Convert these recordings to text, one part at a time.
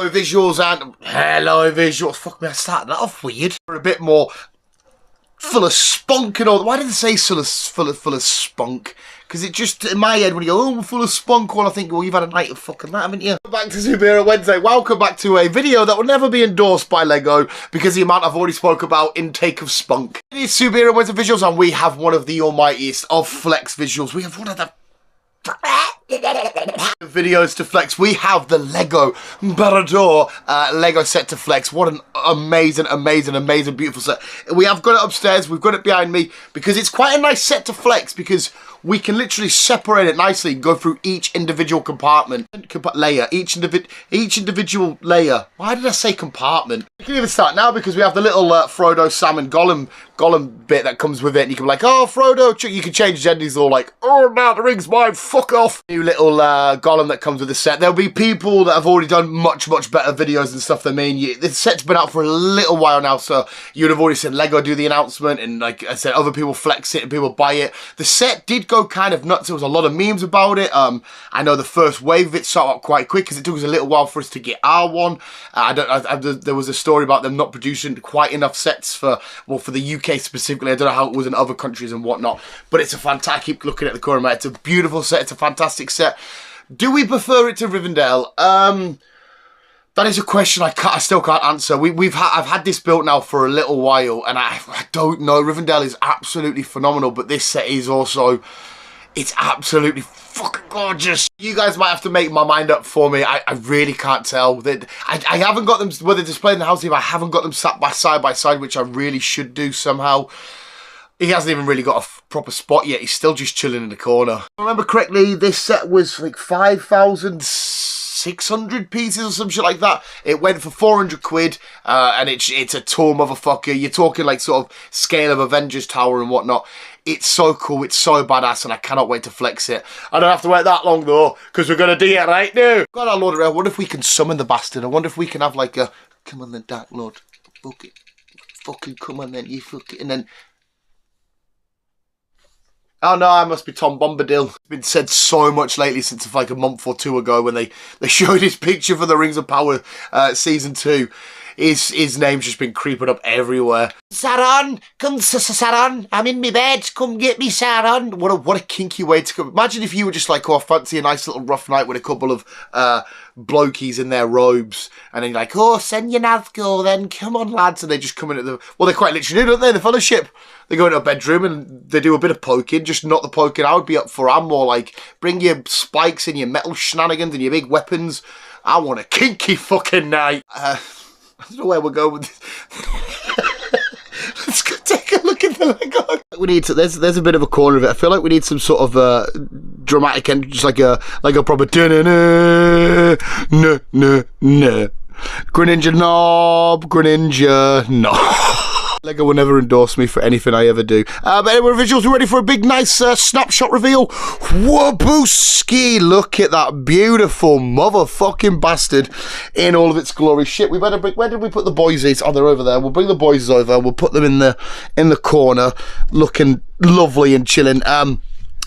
Hello visuals and hello visuals. Fuck me, I started that off weird. We're a bit more full of spunk and all. Why did I say full of spunk? Because it just, in my head, when you go, oh, we're full of spunk, well, I think, well, you've had a night of fucking that, haven't you? Welcome back to Superhero Wednesday. Welcome back to a video that will never be endorsed by Lego because the amount I've already spoke about intake of spunk. It's Superhero Wednesday visuals, and we have one of the almightiest of flex visuals. We have one of the videos to flex. We have the Lego Barad-Dur Lego set to flex. What an amazing, beautiful set. We have got it upstairs. We've got it behind me because it's quite a nice set to flex because we can literally separate it nicely and go through each individual compartment, layer, each individual layer. Why did I say compartment? We can even start now because we have the little Frodo, Sam and Gollum bit that comes with it, and you can be like, oh, Frodo, you can change his endings all like, oh, now the ring's mine, fuck off. New little Gollum that comes with the set. There'll be people that have already done much better videos and stuff than me. The set's been out for a little while now, so you'd have already seen Lego do the announcement, and like I said, other people flex it and people buy it. The set did go kind of nuts. There was a lot of memes about it. I know the first wave of it sold out quite quick because it took us a little while for us to get our one. There was a story about them not producing quite enough sets for the UK specifically. I don't know how it was in other countries and whatnot, but it's a fantastic. I keep looking at the corner, mate. It's a beautiful set. It's a fantastic set. Do we prefer it to Rivendell? That is a question I still can't answer. I've had this built now for a little while, and I don't know. Rivendell is absolutely phenomenal, but this set is also, it's absolutely fucking gorgeous. You guys might have to make my mind up for me. I really can't tell. I haven't got them, whether displayed in the house, I haven't got them sat side by side, which I really should do somehow. He hasn't even really got a proper spot yet. He's still just chilling in the corner. If I remember correctly, this set was like 5,600 pieces or some shit like that. It went for 400 quid, and it's a tall motherfucker. You're talking like sort of scale of Avengers Tower and whatnot. It's so cool, it's so badass, and I cannot wait to flex it. I don't have to wait that long though, because we're going to do it right now. God, our Lord, I wonder if we can summon the bastard. I wonder if we can have like a, come on then, Dark Lord, fuck it. Fucking come on then, you fuck it, and then... Oh no, I must be Tom Bombadil. It's been said so much lately since like a month or two ago when they showed his picture for the Rings of Power Season 2. His name's just been creeping up everywhere. Sauron, come Sauron, I'm in my bed, come get me Sauron. What a kinky way to come. Imagine if you were just like, oh, I fancy a nice little rough night with a couple of blokies in their robes, and then you're like, oh, send your Nazgul then, come on lads, and they just come in at the, well, they quite literally do, don't they, the Fellowship. They go into a bedroom and they do a bit of poking, just not the poking I would be up for. I'm more like, bring your spikes and your metal shenanigans and your big weapons. I want a kinky fucking night. I don't know where we're going with this. Let's go take a look at the Lego. We need to, there's a bit of a corner of it. I feel like we need some sort of dramatic end, just like a proper Greninja knob, Greninja knob. Lego will never endorse me for anything I ever do. But anyway, visuals, we're ready for a big, nice snapshot reveal. Wabooski! Look at that beautiful motherfucking bastard in all of its glory. Shit, we better bring, where did we put the boysies? Oh, they're over there. We'll bring the boysies over. We'll put them in the corner, looking lovely and chilling.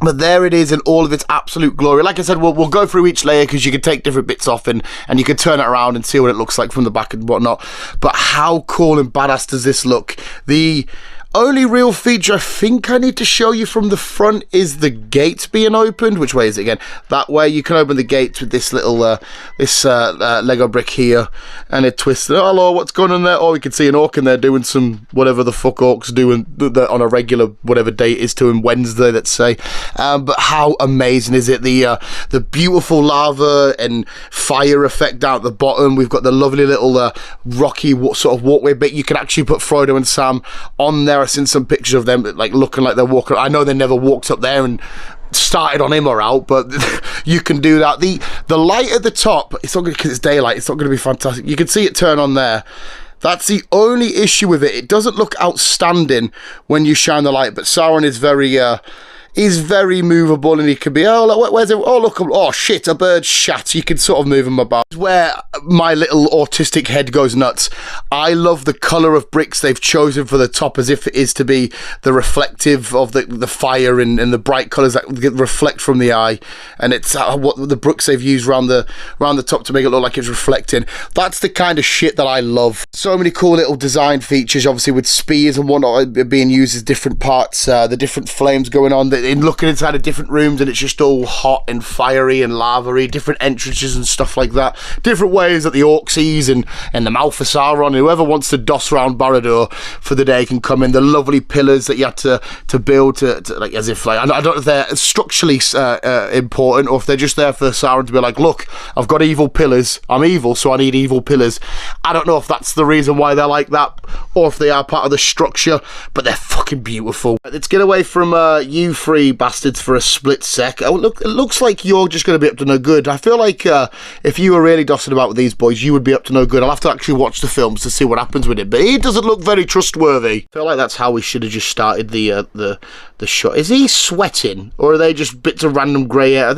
But there it is in all of its absolute glory. Like I said, we'll go through each layer because you can take different bits off and you can turn it around and see what it looks like from the back and whatnot. But how cool and badass does this look? The only real feature I think I need to show you from the front is the gate being opened. Which way is it again? That way. You can open the gates with this little Lego brick here, and it twists. Oh, hello, what's going on there? Oh, we can see an orc in there doing some whatever the fuck orcs do on a regular whatever day it is to him, Wednesday, let's say. But how amazing is it? The beautiful lava and fire effect down at the bottom. We've got the lovely little rocky sort of walkway bit. You can actually put Frodo and Sam on there. I've seen some pictures of them like looking like they're walking. I know they never walked up there and started on him or out, but you can do that. The light at the top, it's not going to, because it's daylight, it's not going to be fantastic. You can see it turn on there. That's the only issue with it. It doesn't look outstanding when you shine the light, but Sauron is very He's very movable, and he can be, oh, look, where's it? Oh, look, oh, shit, a bird shat. You can sort of move him about. Where my little autistic head goes nuts. I love the colour of bricks they've chosen for the top, as if it is to be the reflective of the fire and the bright colours that reflect from the eye. And it's what the bricks they've used around the top to make it look like it's reflecting. That's the kind of shit that I love. So many cool little design features, obviously with spears and whatnot being used as different parts, the different flames going on, in looking inside of different rooms, and it's just all hot and fiery and lava-y, different entrances and stuff like that, different ways that the Orcsies and the mouth of Sauron, whoever wants to doss around Barad-Dur for the day can come in. The lovely pillars that you had to build to like, as if like, I don't know if they're structurally important, or if they're just there for Sauron to be like, look, I've got evil pillars, I'm evil, so I need evil pillars. I don't know if that's the reason why they're like that, or if they are part of the structure, but they're fucking beautiful. Let's get away from you three bastards for a split sec. Oh, look, it looks like you're just going to be up to no good. I feel like if you were really dossing about with these boys, you would be up to no good. I'll have to actually watch the films to see what happens with it, but he doesn't look very trustworthy. I feel like that's how we should have just started the shot. Is he sweating, or are they just bits of random grey hair? I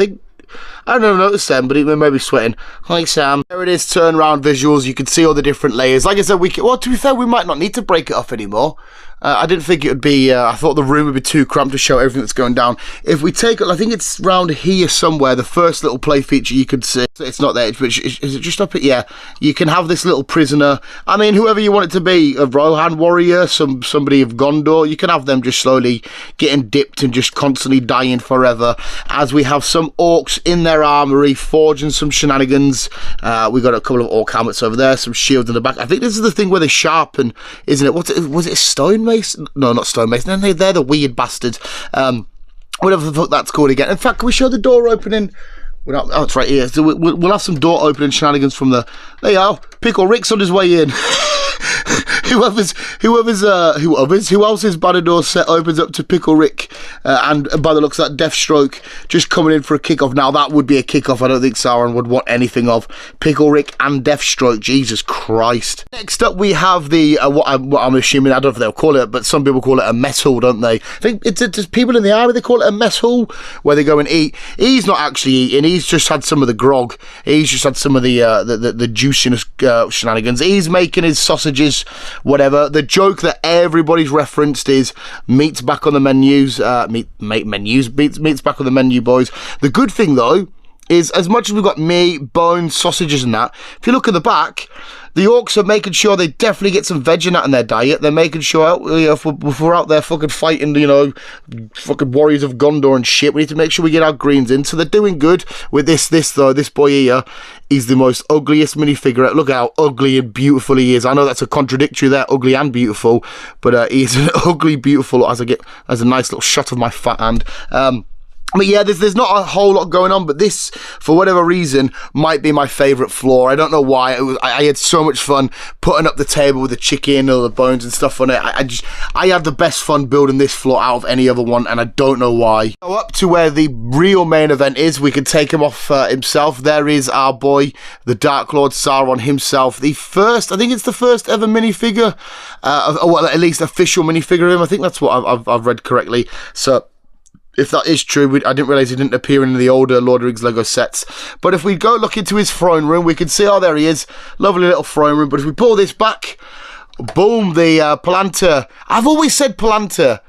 don't know, notice them, but he may be sweating. Hi, Sam. There it is, turnaround visuals. You can see all the different layers. Like I said, well, to be fair, we might not need to break it off anymore. I didn't think it would be, I thought the room would be too cramped to show everything that's going down. If we take, I think it's round here somewhere, the first little play feature you could see. It's not there, but is it just up here? Yeah. You can have this little prisoner. I mean, whoever you want it to be, a Rohan warrior, somebody of Gondor, you can have them just slowly getting dipped and just constantly dying forever. As we have some orcs in their armory, forging some shenanigans. We got a couple of orc helmets over there, some shields in the back. I think this is the thing where they sharpen, isn't it? Was it stonemason? No, not stonemason. They're the weird bastards. Whatever the fuck that's called again. In fact, can we show the door opening? Oh, it's right here. So we'll have some door opening shenanigans from the... There you are. Pickle Rick's on his way in. Who else's Barad-Dur set opens up to Pickle Rick, and by the looks of that, Deathstroke just coming in for a kickoff. Now that would be a kickoff I don't think Sauron would want anything of. Pickle Rick and Deathstroke, Jesus Christ. Next up we have the what I'm assuming, I don't know if they'll call it, but some people call it a mess hall, don't they? I think it's people in the army, they call it a mess hall, where they go and eat. He's not actually eating, he's just had some of the grog, he's just had some of the juiciness shenanigans. He's making his sausages, whatever. The joke that everybody's referenced is meat's back on the menus. Meat's back on the menu, boys. The good thing though is, as much as we've got meat, bones, sausages and that, if you look at the back, the orcs are making sure they definitely get some veg in that in their diet. They're making sure, if we're out there fucking fighting, fucking warriors of Gondor and shit, we need to make sure we get our greens in. So they're doing good with this though. This boy here, he's the most ugliest minifigure. Look how ugly and beautiful he is. I know that's a contradictory there, ugly and beautiful, but he's an ugly, beautiful, as a nice little shot of my fat hand. But yeah, there's not a whole lot going on, but this, for whatever reason, might be my favourite floor. I don't know why. I had so much fun putting up the table with the chicken or the bones and stuff on it. I had the best fun building this floor out of any other one, and I don't know why. So up to where the real main event is, we can take him off himself. There is our boy, the Dark Lord Sauron himself. I think it's the first ever minifigure, well, at least official minifigure of him. I think that's what I've read correctly. So if that is true, I didn't realise he didn't appear in the older Lord of the Rings Lego sets. But if we go look into his throne room, we can see, oh, there he is. Lovely little throne room. But if we pull this back, boom, the Palantir. I've always said Palantir.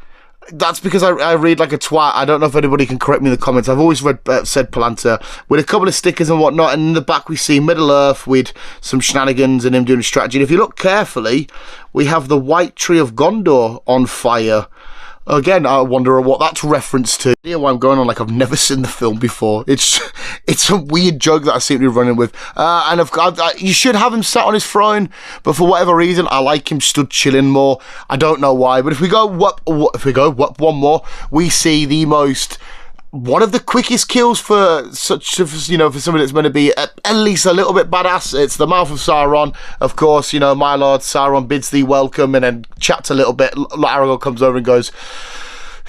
That's because I read like a twat. I don't know if anybody can correct me in the comments. I've always said Palantir, with a couple of stickers and whatnot. And in the back we see Middle Earth with some shenanigans and him doing strategy. And if you look carefully, we have the White Tree of Gondor on fire. Again, I wonder what that's reference to. Yeah, why I'm going on like I've never seen the film before. It's a weird joke that I seem to be running with. And you should have him sat on his throne, but for whatever reason, I like him stood chilling more. I don't know why, but if we go one more, we see one of the quickest kills for for somebody that's meant to be at least a little bit badass. It's the mouth of Sauron, of course. My lord Sauron bids thee welcome, and then chats a little bit. Aragorn comes over and goes,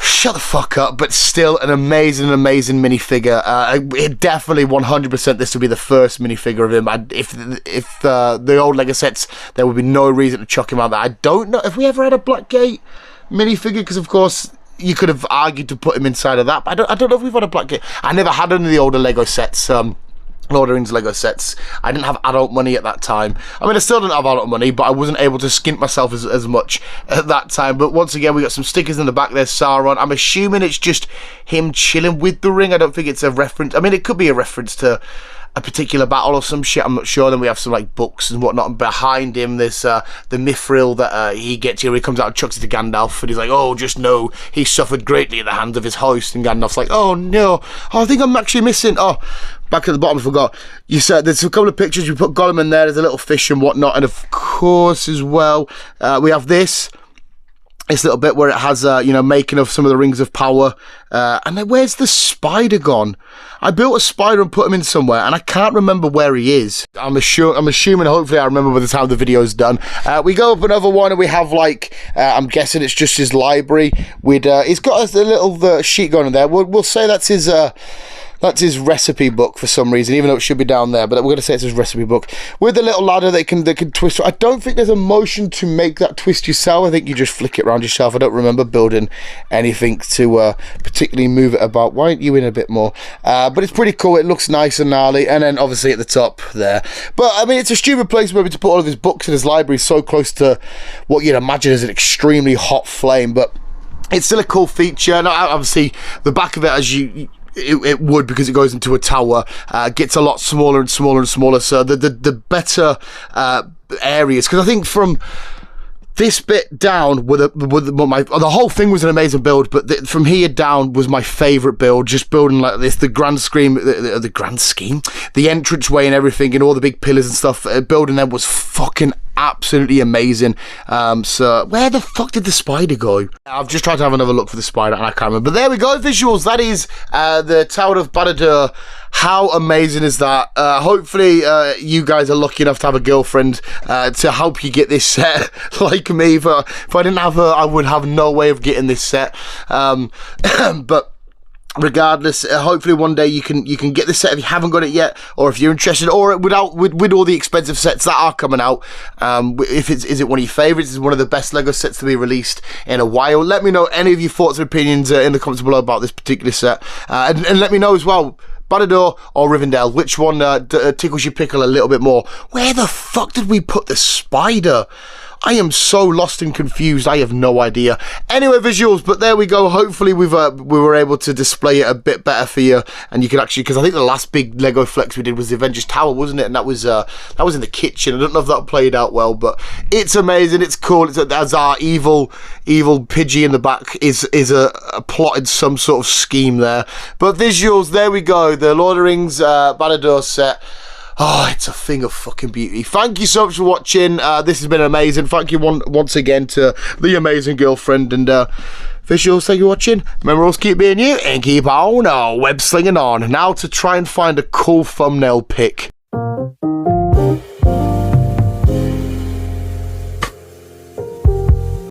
shut the fuck up, but still an amazing minifigure. It definitely 100% this would be the first minifigure of him. If the old Lego sets, there would be no reason to chuck him out there. I don't know if we ever had a Blackgate minifigure, because of course you could have argued to put him inside of that, but I don't know if we've had a black kit. I never had any of the older Lego sets, Lord of the Rings Lego sets. I didn't have adult money at that time. I mean, I still didn't have adult money, but I wasn't able to skint myself as much at that time. But once again, we got some stickers in the back there, Sauron. I'm assuming it's just him chilling with the ring. I don't think it's a reference. I mean, it could be a reference to a particular battle or some shit, I'm not sure. Then we have some like books and whatnot, and behind him there's the mithril that he gets here. He comes out and chucks it to Gandalf, and he's like, oh, just know he suffered greatly at the hands of his host. And Gandalf's like, oh no, I think I'm actually missing. Oh, back at the bottom, I forgot, you said there's a couple of pictures. We put Gollum in there, there's a little fish and whatnot, and of course as well we have this little bit where it has, you know, making of some of the rings of power. And then where's the spider gone? I built a spider and put him in somewhere, and I can't remember where he is. I'm assuming, hopefully I remember by the time the video's done. We go up another one, and we have, like, I'm guessing it's just his library. He's got a little sheet going in there. We'll say that's his recipe book for some reason, even though it should be down there, but we're going to say it's his recipe book. With the little ladder that can twist. I don't think there's a motion to make that twist yourself. I think you just flick it around yourself. I don't remember building anything to particularly move it about. Why aren't you in a bit more? But it's pretty cool. It looks nice and gnarly. And then obviously at the top there. But I mean, it's a stupid place maybe to put all of his books in his library so close to what you'd imagine is an extremely hot flame. But it's still a cool feature. Now, obviously, the back of it, as it would, because it goes into a tower, gets a lot smaller and smaller and smaller, so the better areas, because I think from this bit down the whole thing was an amazing build, but from here down was my favorite build. Just building like this, the grand scheme, the entranceway and everything, and all the big pillars and stuff, building them was fucking absolutely amazing. So where the fuck did the spider go? I've just tried to have another look for the spider and I can't remember. But there we go, visuals. That is the Tower of Barad-Dur. How amazing is that? Hopefully you guys are lucky enough to have a girlfriend to help you get this set. Like me, if I didn't have her, I would have no way of getting this set. But regardless, hopefully one day you can get this set if you haven't got it yet, or if you're interested, or with all the expensive sets that are coming out. Is it one of your favorites? Is it one of the best Lego sets to be released in a while? Let me know any of your thoughts and opinions in the comments below about this particular set, and let me know as well, Barad-Dur or Rivendell, which one tickles your pickle a little bit more? Where the fuck did we put the spider? I am so lost and confused. I have no idea. Anyway, visuals, but there we go. Hopefully we were able to display it a bit better for you, and you can actually, because I think the last big Lego flex we did was the Avengers Tower, wasn't it? And that was in the kitchen. I don't know if that played out well, but it's amazing. It's cool. As our evil Pidgey in the back is plotted some sort of scheme there. But visuals, there we go. The Lord of the Rings Barad-Dur set. Oh, it's a thing of fucking beauty. Thank you so much for watching. This has been amazing. Thank you once again to the amazing girlfriend. And visuals, thank you for watching. Remember, always keep being you and keep on web slinging on. Now to try and find a cool thumbnail pic.